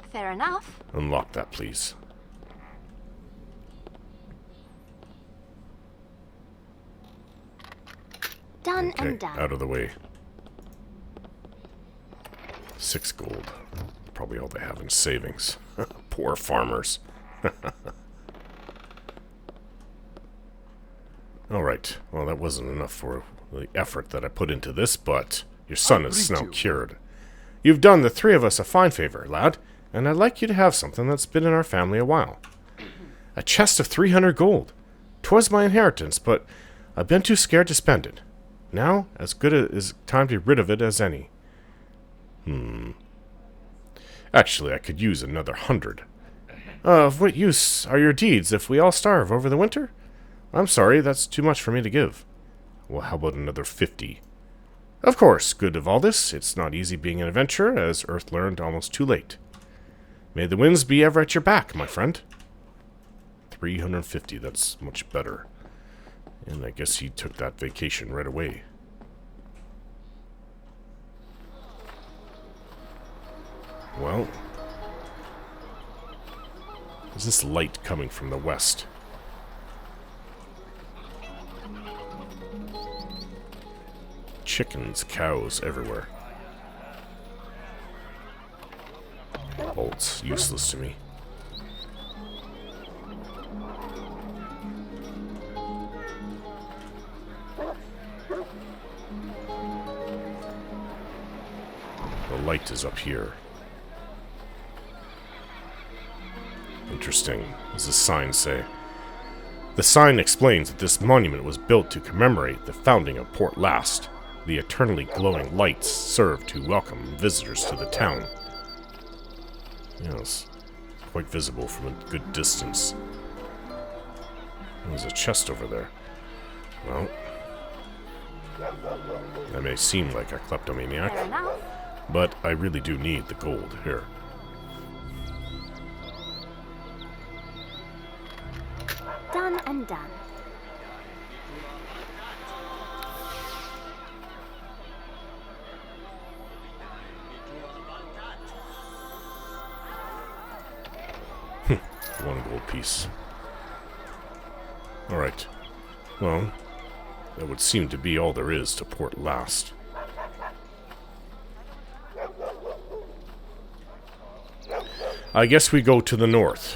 Fair enough. Unlock that, please. Done Okay, and done. out of the way. 6 gold. Probably all they have in savings. Poor farmers. Alright, well that wasn't enough for the effort that I put into this, but your son is now cured. You've done the 3 of us a fine favor, lad, and I'd like you to have something that's been in our family a while. A chest of 300 gold. 'Twas my inheritance, but I've been too scared to spend it. Now, as good as time to be rid of it as any. Actually, I could use another 100. Of what use are your deeds if we all starve over the winter? I'm sorry, that's too much for me to give. Well, how about another 50? Of course, good of all this, it's not easy being an adventurer, as Earth learned almost too late. May the winds be ever at your back, my friend. 350, that's much better. And I guess he took that vacation right away. Well, there's this light coming from the west. Chickens, cows everywhere. Cult's useless to me. The light is up here. Interesting. What does the sign say? The sign explains that this monument was built to commemorate the founding of Port Llast. The eternally glowing lights serve to welcome visitors to the town. Yes, quite visible from a good distance. There's a chest over there. Well, that may seem like a kleptomaniac, but I really do need the gold here. Done and done. One gold piece. Alright. Well, that would seem to be all there is to Port Llast. I guess we go to the north,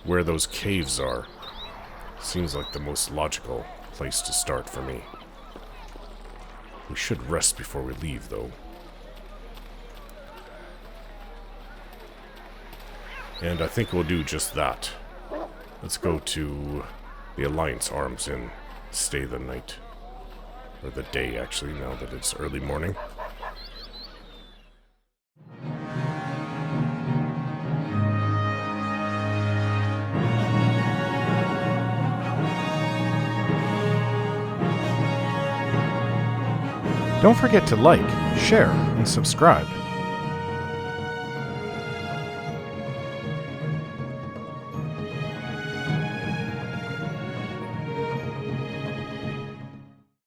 where those caves are. Seems like the most logical place to start for me. We should rest before we leave, though. And I think we'll do just that. Let's go to the Alliance Arms Inn. Stay the night. Or the day, actually, now that it's early morning. Don't forget to like, share, and subscribe.